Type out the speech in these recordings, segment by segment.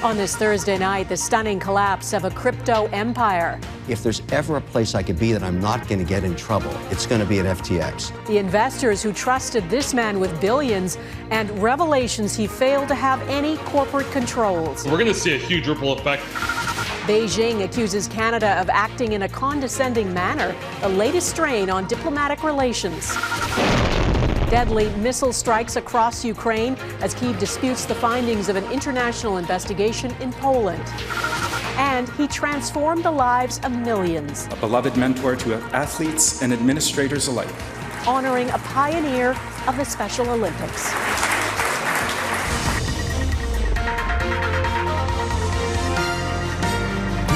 On this Thursday night, the stunning collapse of a crypto empire. If there's ever a place I could be that I'm not going to get in trouble, it's going to be at FTX. The investors who trusted this man with billions, and revelations he failed to have any corporate controls. We're going to see a huge ripple effect. Beijing accuses Canada of acting in a condescending manner, the latest strain on diplomatic relations. Deadly missile strikes across Ukraine as Kyiv disputes the findings of an international investigation in Poland. And he transformed the lives of millions. A beloved mentor to athletes and administrators alike. Honoring a pioneer of the Special Olympics.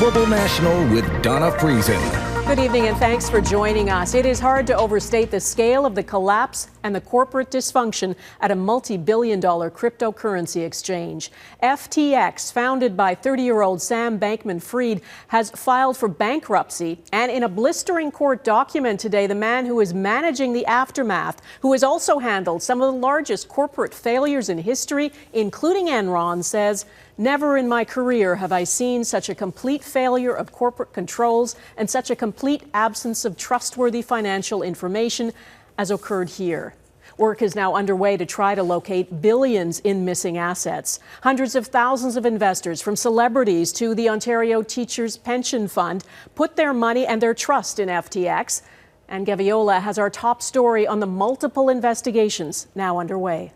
Global National with Donna Friesen. Good evening and thanks for joining us. It is hard to overstate the scale of the collapse and the corporate dysfunction at a multi-billion-dollar cryptocurrency exchange. FTX, founded by 30-year-old Sam Bankman-Fried, has filed for bankruptcy. And in a blistering court document today, the man who is managing the aftermath, who has also handled some of the largest corporate failures in history, including Enron, says, "Never in my career have I seen such a complete failure of corporate controls and such a complete absence of trustworthy financial information as occurred here." Work is now underway to try to locate billions in missing assets. Hundreds of thousands of investors, from celebrities to the Ontario Teachers' Pension Fund, put their money and their trust in FTX. And Gaviola has our top story on the multiple investigations now underway.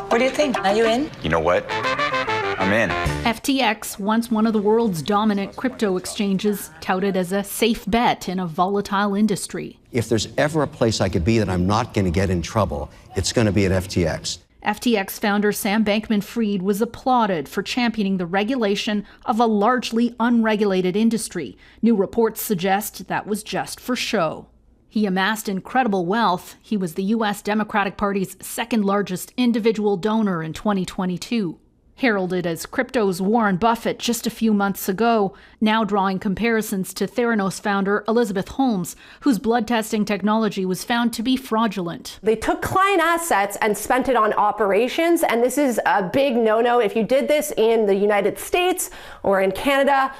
What do you think? Are you in? You know what? I'm in. FTX, once one of the world's dominant crypto exchanges, touted as a safe bet in a volatile industry. If there's ever a place I could be that I'm not going to get in trouble, it's going to be at FTX. FTX founder Sam Bankman-Fried was applauded for championing the regulation of a largely unregulated industry. New reports suggest that was just for show. He amassed incredible wealth. He was the U.S. Democratic Party's second largest individual donor in 2022. Heralded as crypto's Warren Buffett just a few months ago, now drawing comparisons to Theranos founder Elizabeth Holmes, whose blood testing technology was found to be fraudulent. They took client assets and spent it on operations, and this is a big no-no. If you did this in the United States or in Canada,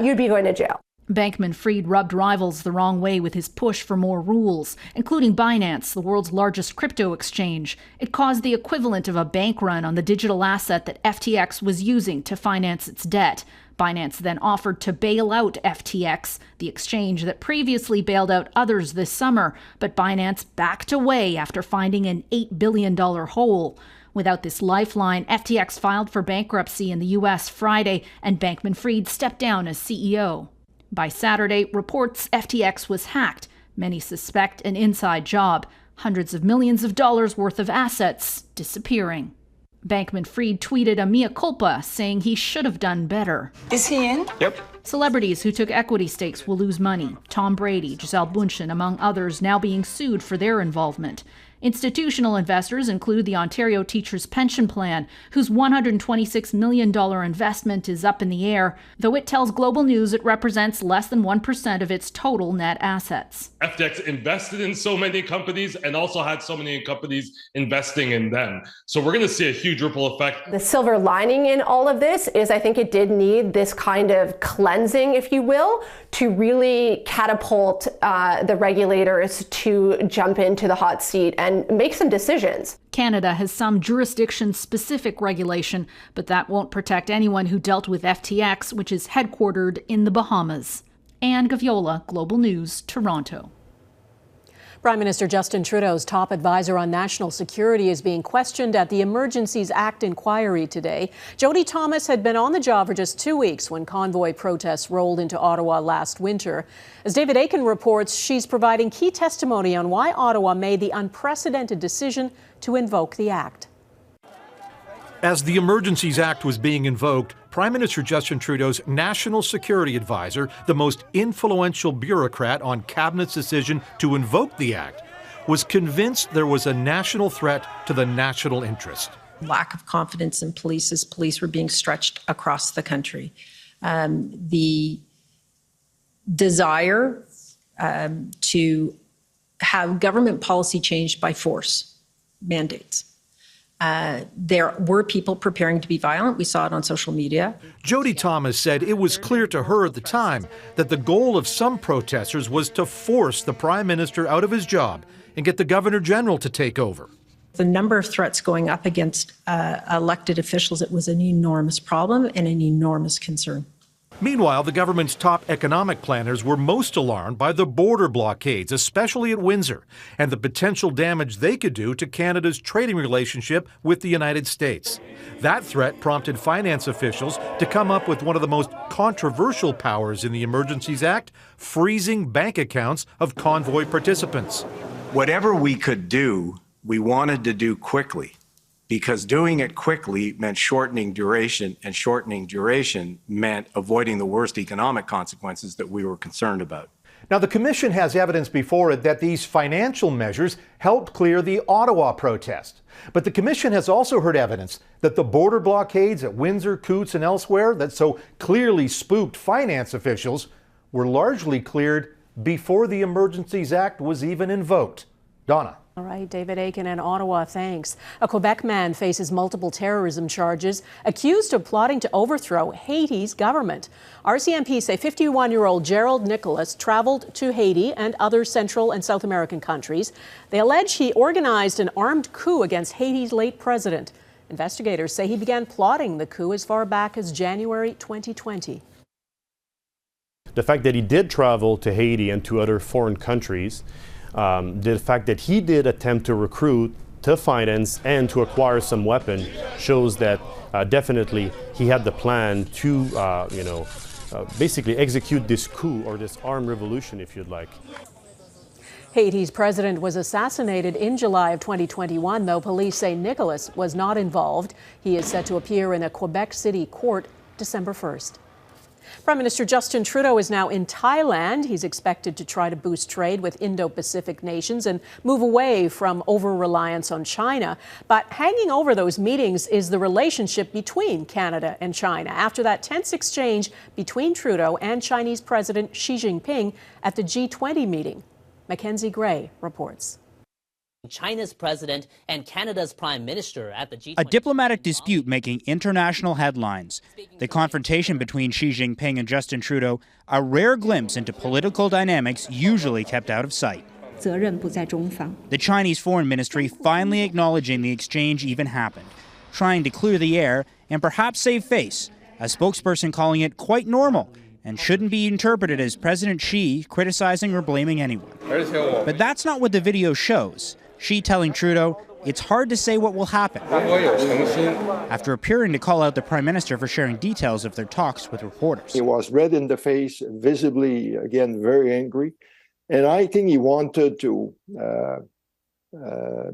you'd be going to jail. Bankman-Fried rubbed rivals the wrong way with his push for more rules, including Binance, the world's largest crypto exchange. It caused the equivalent of a bank run on the digital asset that FTX was using to finance its debt. Binance then offered to bail out FTX, the exchange that previously bailed out others this summer, but Binance backed away after finding an $8 billion hole. Without this lifeline, FTX filed for bankruptcy in the U.S. Friday, and Bankman-Fried stepped down as CEO. By Saturday, reports FTX was hacked. Many suspect an inside job. Hundreds of millions of dollars worth of assets disappearing. Bankman-Fried tweeted a mea culpa, saying he should have done better. Is he in? Yep. Celebrities who took equity stakes will lose money. Tom Brady, Gisele Bündchen, among others, now being sued for their involvement. Institutional investors include the Ontario Teachers' Pension Plan, whose $126 million investment is up in the air, though it tells Global News it represents less than 1% of its total net assets. FTX invested in so many companies and also had so many companies investing in them. So we're going to see a huge ripple effect. The silver lining in all of this is I think it did need this kind of cleansing, if you will, to really catapult the regulators to jump into the hot seat and make some decisions. Canada has some jurisdiction-specific regulation, but that won't protect anyone who dealt with FTX, which is headquartered in the Bahamas. Anne Gaviola, Global News, Toronto. Prime Minister Justin Trudeau's top advisor on national security is being questioned at the Emergencies Act inquiry today. Jody Thomas had been on the job for just 2 weeks when convoy protests rolled into Ottawa last winter. As David Aiken reports, she's providing key testimony on why Ottawa made the unprecedented decision to invoke the act. As the Emergencies Act was being invoked, Prime Minister Justin Trudeau's national security advisor, the most influential bureaucrat on Cabinet's decision to invoke the act, was convinced there was a national threat to the national interest. Lack of confidence in police as police were being stretched across the country. The desire to have government policy changed by force, mandates. There were people preparing to be violent. We saw it on social media. Jody Thomas said it was clear to her at the time that the goal of some protesters was to force the prime minister out of his job and get the governor general to take over. The number of threats going up against elected officials, it was an enormous problem and an enormous concern. Meanwhile, the government's top economic planners were most alarmed by the border blockades, especially at Windsor, and the potential damage they could do to Canada's trading relationship with the United States. That threat prompted finance officials to come up with one of the most controversial powers in the Emergencies Act, freezing bank accounts of convoy participants. Whatever we could do, we wanted to do quickly, because doing it quickly meant shortening duration, and shortening duration meant avoiding the worst economic consequences that we were concerned about. Now, the Commission has evidence before it that these financial measures helped clear the Ottawa protest. But the Commission has also heard evidence that the border blockades at Windsor, Coutts, and elsewhere that so clearly spooked finance officials were largely cleared before the Emergencies Act was even invoked. Donna. All right, David Aiken in Ottawa, thanks. A Quebec man faces multiple terrorism charges, accused of plotting to overthrow Haiti's government. RCMP say 51-year-old Gerald Nicholas traveled to Haiti and other Central and South American countries. They allege he organized an armed coup against Haiti's late president. Investigators say he began plotting the coup as far back as January 2020. The fact that he did travel to Haiti and to other foreign countries, the fact that he did attempt to recruit, to finance, and to acquire some weapon shows that definitely he had the plan to, basically execute this coup or this armed revolution, if you'd like. Haiti's president was assassinated in July of 2021, though police say Nicholas was not involved. He is set to appear in a Quebec City court December 1st. Prime Minister Justin Trudeau is now in Thailand. He's expected to try to boost trade with Indo-Pacific nations and move away from over-reliance on China. But hanging over those meetings is the relationship between Canada and China after that tense exchange between Trudeau and Chinese President Xi Jinping at the G20 meeting. Mackenzie Gray reports. China's president and Canada's prime minister at the G20. A diplomatic dispute making international headlines. The confrontation between Xi Jinping and Justin Trudeau, a rare glimpse into political dynamics usually kept out of sight. The Chinese Foreign Ministry finally acknowledging the exchange even happened, trying to clear the air and perhaps save face, a spokesperson calling it quite normal and shouldn't be interpreted as President Xi criticizing or blaming anyone. But that's not what the video shows. Xi telling Trudeau, it's hard to say what will happen, after appearing to call out the Prime Minister for sharing details of their talks with reporters. He was red in the face, visibly, again, very angry. And I think he wanted to,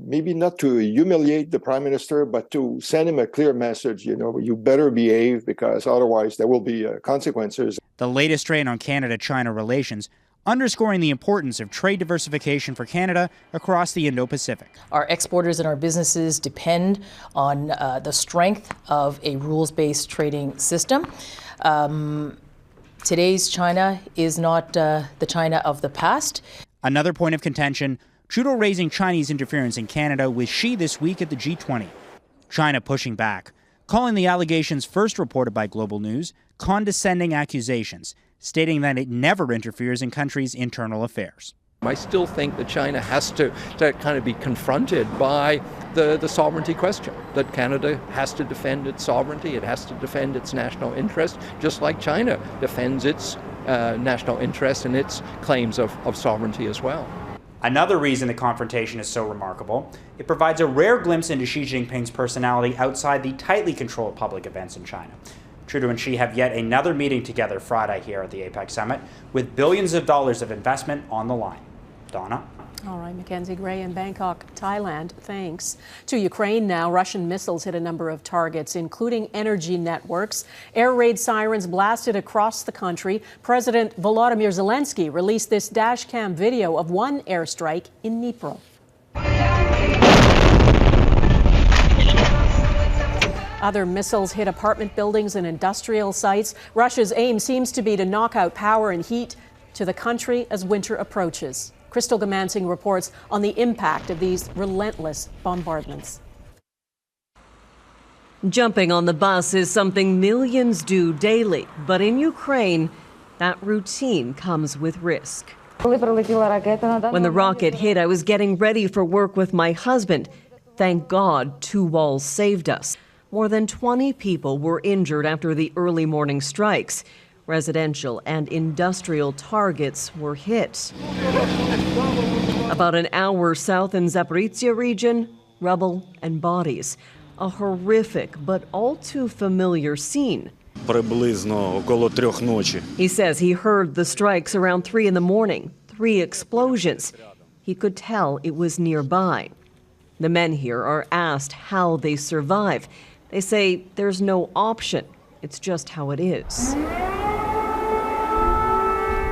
maybe not to humiliate the Prime Minister, but to send him a clear message, you better behave because otherwise there will be consequences. The latest strain on Canada-China relations underscoring the importance of trade diversification for Canada across the Indo-Pacific. Our exporters and our businesses depend on the strength of a rules-based trading system. Today's China is not the China of the past. Another point of contention, Trudeau raising Chinese interference in Canada with Xi this week at the G20. China pushing back, calling the allegations first reported by Global News condescending accusations, stating that it never interferes in countries' internal affairs. I still think that China has to kind of be confronted by the sovereignty question, that Canada has to defend its sovereignty, it has to defend its national interest, just like China defends its national interest and its claims of sovereignty as well. Another reason the confrontation is so remarkable, it provides a rare glimpse into Xi Jinping's personality outside the tightly controlled public events in China. Trudeau and Xi have yet another meeting together Friday here at the APEC summit with billions of dollars of investment on the line. Donna? All right, Mackenzie Gray in Bangkok, Thailand. Thanks. To Ukraine now, Russian missiles hit a number of targets, including energy networks. Air raid sirens blasted across the country. President Volodymyr Zelensky released this dash cam video of one airstrike in Dnipro. Other missiles hit apartment buildings and industrial sites. Russia's aim seems to be to knock out power and heat to the country as winter approaches. Crystal Gamansing reports on the impact of these relentless bombardments. Jumping on the bus is something millions do daily, but in Ukraine, that routine comes with risk. When the rocket hit, I was getting ready for work with my husband. Thank God, 2 walls saved us. More than 20 people were injured after the early morning strikes. Residential and industrial targets were hit. About an hour south in Zaporizhia region, rubble and bodies. A horrific but all too familiar scene. He says he heard the strikes around 3 in the morning, 3 explosions. He could tell it was nearby. The men here are asked how they survive. They say there's no option. It's just how it is.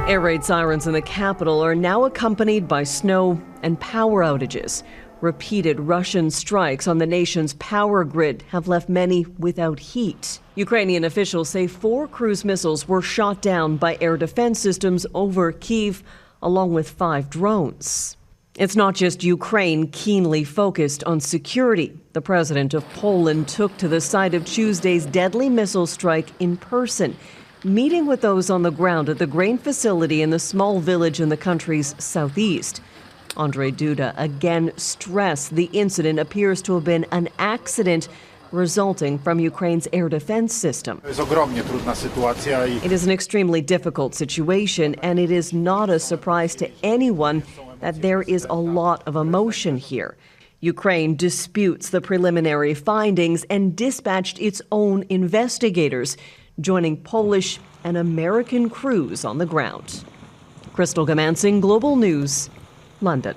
Air raid sirens in the capital are now accompanied by snow and power outages. Repeated Russian strikes on the nation's power grid have left many without heat. Ukrainian officials say 4 cruise missiles were shot down by air defense systems over Kyiv, along with 5 drones. It's not just Ukraine keenly focused on security. The president of Poland took to the site of Tuesday's deadly missile strike in person, meeting with those on the ground at the grain facility in the small village in the country's southeast. Andrzej Duda again stressed the incident appears to have been an accident resulting from Ukraine's air defense system. It is an extremely difficult situation, and it is not a surprise to anyone that there is a lot of emotion here. Ukraine disputes the preliminary findings and dispatched its own investigators, joining Polish and American crews on the ground. Crystal Gamansing, Global News, London.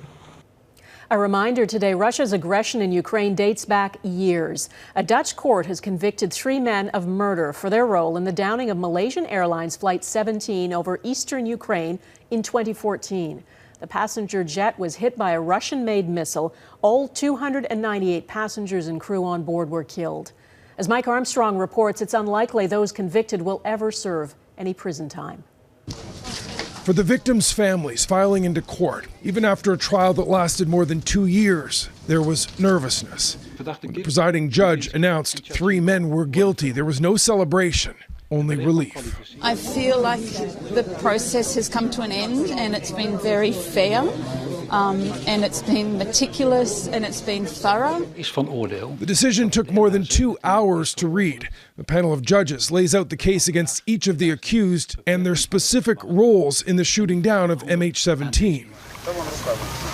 A reminder today, Russia's aggression in Ukraine dates back years. A Dutch court has convicted 3 men of murder for their role in the downing of Malaysian Airlines Flight 17 over eastern Ukraine in 2014. The passenger jet was hit by a Russian-made missile. All 298 passengers and crew on board were killed. As Mike Armstrong reports, it's unlikely those convicted will ever serve any prison time. For the victims' families filing into court, even after a trial that lasted more than 2 years, there was nervousness. When the presiding judge announced 3 men were guilty, there was no celebration, only relief. I feel like the process has come to an end, and it's been very fair, and it's been meticulous, and it's been thorough. The decision took more than 2 hours to read. The panel of judges lays out the case against each of the accused and their specific roles in the shooting down of MH17.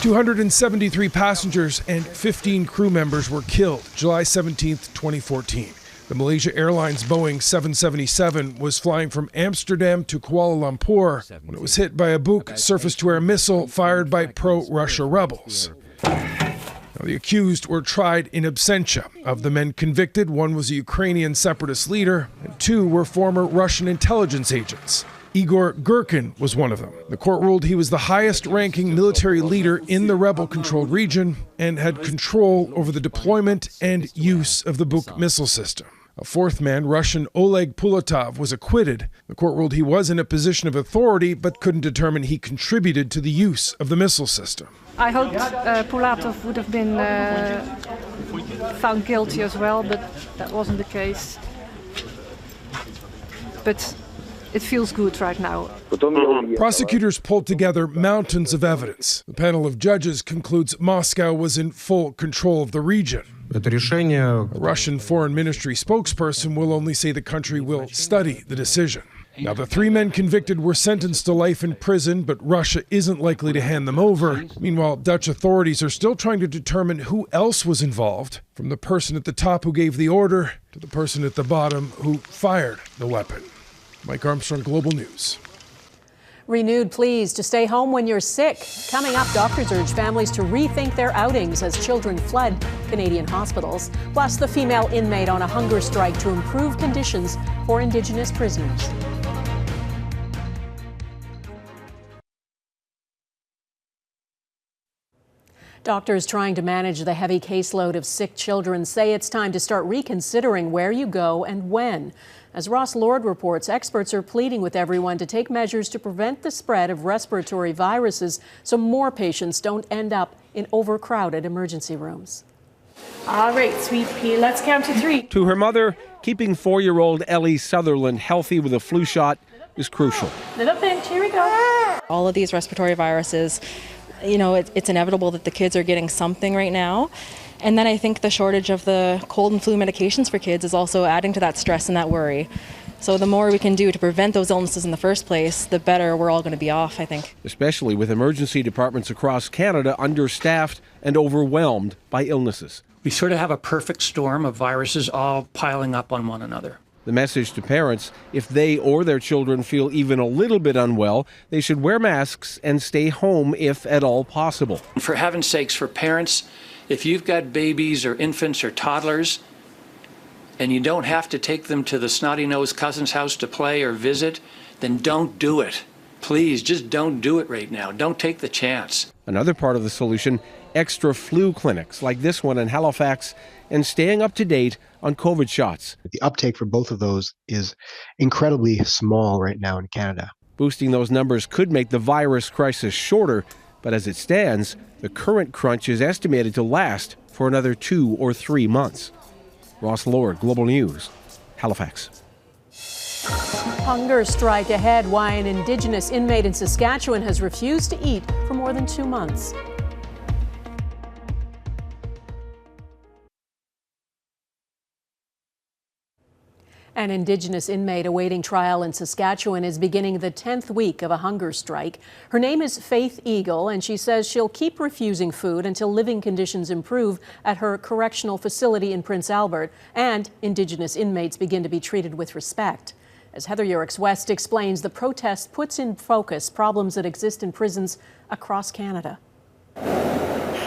273 passengers and 15 crew members were killed July 17, 2014. The Malaysia Airlines Boeing 777 was flying from Amsterdam to Kuala Lumpur when it was hit by a Buk surface-to-air missile fired by pro-Russia rebels. Now, the accused were tried in absentia. Of the men convicted, 1 was a Ukrainian separatist leader, and 2 were former Russian intelligence agents. Igor Girkin was one of them. The court ruled he was the highest-ranking military leader in the rebel-controlled region and had control over the deployment and use of the Buk missile system. A 4th man, Russian Oleg Pulatov, was acquitted. The court ruled he was in a position of authority but couldn't determine he contributed to the use of the missile system. I hoped Pulatov would have been found guilty as well, but that wasn't the case. But it feels good right now. Prosecutors pulled together mountains of evidence. The panel of judges concludes Moscow was in full control of the region. A Russian Foreign Ministry spokesperson will only say the country will study the decision. Now, the 3 men convicted were sentenced to life in prison, but Russia isn't likely to hand them over. Meanwhile, Dutch authorities are still trying to determine who else was involved, from the person at the top who gave the order to the person at the bottom who fired the weapon. Mike Armstrong, Global News. Renewed pleas to stay home when you're sick. Coming up, doctors urge families to rethink their outings as children fled Canadian hospitals. Plus, the female inmate on a hunger strike to improve conditions for Indigenous prisoners. Doctors trying to manage the heavy caseload of sick children say it's time to start reconsidering where you go and when. As Ross Lord reports, experts are pleading with everyone to take measures to prevent the spread of respiratory viruses so more patients don't end up in overcrowded emergency rooms. All right, sweet pea, let's count to 3. To her mother, keeping 4-year-old Ellie Sutherland healthy with a flu shot is crucial. Little pinch, here we go. All of these respiratory viruses, you know, it's inevitable that the kids are getting something right now. And then I think the shortage of the cold and flu medications for kids is also adding to that stress and that worry. So the more we can do to prevent those illnesses in the first place, the better we're all going to be off, I think. Especially with emergency departments across Canada understaffed and overwhelmed by illnesses. We sort of have a perfect storm of viruses all piling up on one another. The message to parents, if they or their children feel even a little bit unwell, they should wear masks and stay home if at all possible. For heaven's sakes, for parents, if you've got babies or infants or toddlers, and you don't have to take them to the snotty-nosed cousin's house to play or visit, then don't do it. Please, just don't do it right now. Don't take the chance. Another part of the solution, extra flu clinics like this one in Halifax, and staying up to date on COVID shots. The uptake for both of those is incredibly small right now in Canada. Boosting those numbers could make the virus crisis shorter, but as it stands, the current crunch is estimated to last for another 2 or 3 months. Ross Lord, Global News, Halifax. Hunger strike ahead. Why an Indigenous inmate in Saskatchewan has refused to eat for more than 2 months. An Indigenous inmate awaiting trial in Saskatchewan is beginning the 10th week of a hunger strike. Her name is Faith Eagle, and she says she'll keep refusing food until living conditions improve at her correctional facility in Prince Albert and Indigenous inmates begin to be treated with respect. As Heather Yurix-West explains, the protest puts in focus problems that exist in prisons across Canada.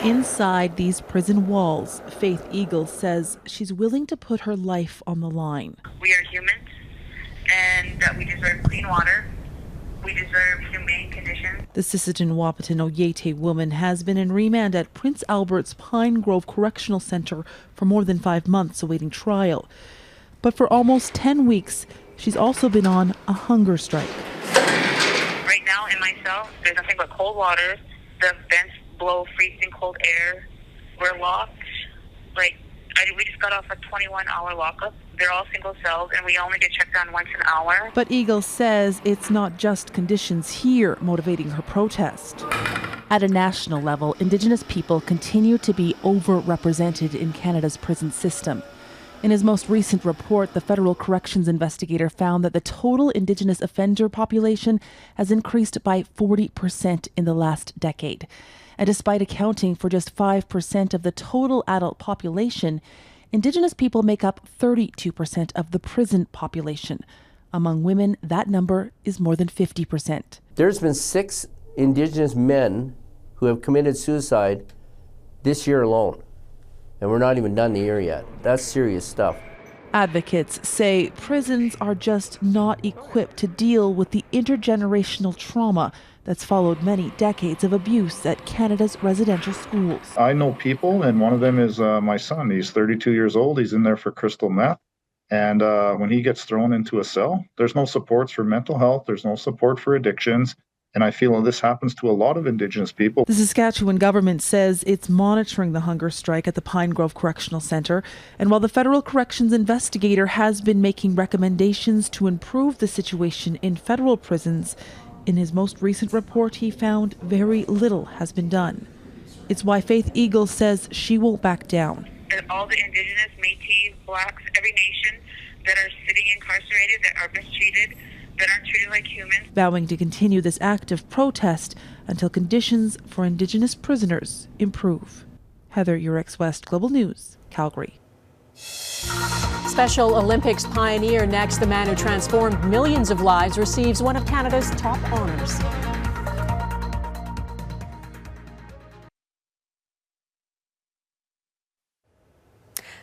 Inside these prison walls, Faith Eagle says she's willing to put her life on the line. We are humans, and that we deserve clean water. We deserve humane conditions. The Sisseton Wahpeton Oyate woman has been in remand at Prince Albert's Pine Grove Correctional Centre for more than 5 months awaiting trial. But for almost 10 weeks, she's also been on a hunger strike. Right now in my cell, there's nothing but cold water. The vents blow freezing cold air. We're locked. We just got off a 21-hour lockup. They're all single cells, and we only get checked on once an hour. But Eagle says it's not just conditions here motivating her protest. At a national level, Indigenous people continue to be overrepresented in Canada's prison system. In his most recent report, the federal corrections investigator found that the total Indigenous offender population has increased by 40% in the last decade. And despite accounting for just 5% of the total adult population, Indigenous people make up 32% of the prison population. Among women, that number is more than 50%. There's been 6 Indigenous men who have committed suicide this year alone. And we're not even done the year yet. That's serious stuff. Advocates say prisons are just not equipped to deal with the intergenerational trauma that's followed many decades of abuse at Canada's residential schools. I know people, and one of them is my son. He's 32 years old. He's in there for crystal meth. And when he gets thrown into a cell, there's no supports for mental health. There's no support for addictions. And I feel this happens to a lot of Indigenous people. The Saskatchewan government says it's monitoring the hunger strike at the Pine Grove Correctional Centre. And while the federal corrections investigator has been making recommendations to improve the situation in federal prisons, in his most recent report he found very little has been done. It's why Faith Eagle says she won't back down. And all the Indigenous, Métis, Blacks, every nation that are sitting incarcerated, that are mistreated, that aren't treated like humans. Vowing to continue this active protest until conditions for Indigenous prisoners improve. Heather Yurix-West, Global News, Calgary. Special Olympics pioneer next. The man who transformed millions of lives receives one of Canada's top honors.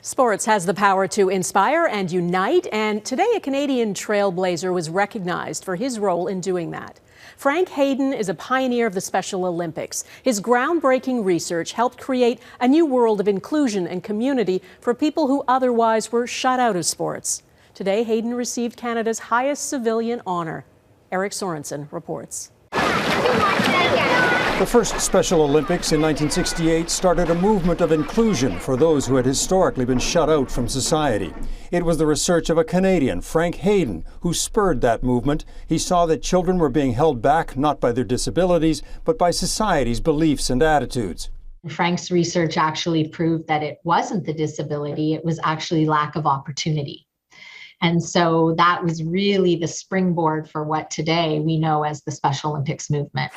Sports has the power to inspire and unite, and today a Canadian trailblazer was recognized for his role in doing that. Frank Hayden is a pioneer of the Special Olympics. His groundbreaking research helped create a new world of inclusion and community for people who otherwise were shut out of sports. Today, Hayden received Canada's highest civilian honor. Eric Sorensen reports. The first Special Olympics in 1968 started a movement of inclusion for those who had historically been shut out from society. It was the research of a Canadian, Frank Hayden, who spurred that movement. He saw that children were being held back not by their disabilities, but by society's beliefs and attitudes. Frank's research actually proved that it wasn't the disability, it was actually lack of opportunity. And so that was really the springboard for what today we know as the Special Olympics movement.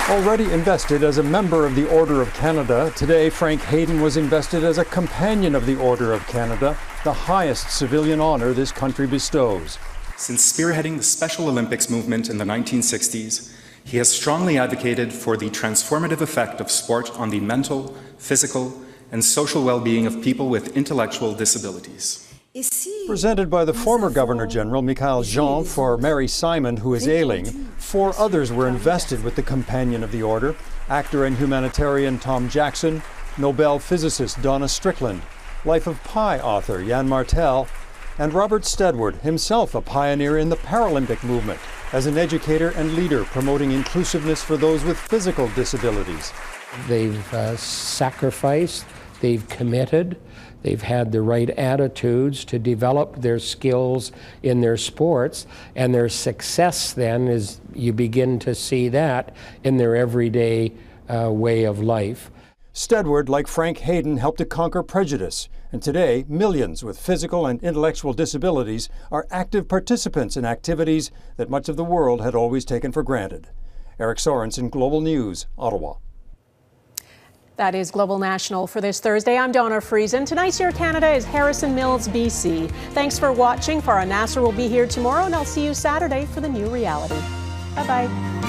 Already invested as a member of the Order of Canada, today Frank Hayden was invested as a companion of the Order of Canada, the highest civilian honor this country bestows. Since spearheading the Special Olympics movement in the 1960s, he has strongly advocated for the transformative effect of sport on the mental, physical, and social well-being of people with intellectual disabilities. Presented by the former Governor-General Michaëlle Jean for Mary Simon, who is ailing, 4 others were invested with the Companion of the Order: actor and humanitarian Tom Jackson, Nobel physicist Donna Strickland, Life of Pi author Jan Martel, and Robert Stedward, himself a pioneer in the Paralympic movement, as an educator and leader promoting inclusiveness for those with physical disabilities. They've sacrificed, they've committed, they've had the right attitudes to develop their skills in their sports, and their success then is you begin to see that in their everyday way of life. Stedward, like Frank Hayden, helped to conquer prejudice, and today millions with physical and intellectual disabilities are active participants in activities that much of the world had always taken for granted. Eric Sorensen, Global News, Ottawa. That is Global National for this Thursday. I'm Donna Friesen. Tonight's Your Canada is Harrison Mills, BC. Thanks for watching. Farah Nasser will be here tomorrow, and I'll see you Saturday for the new reality. Bye-bye.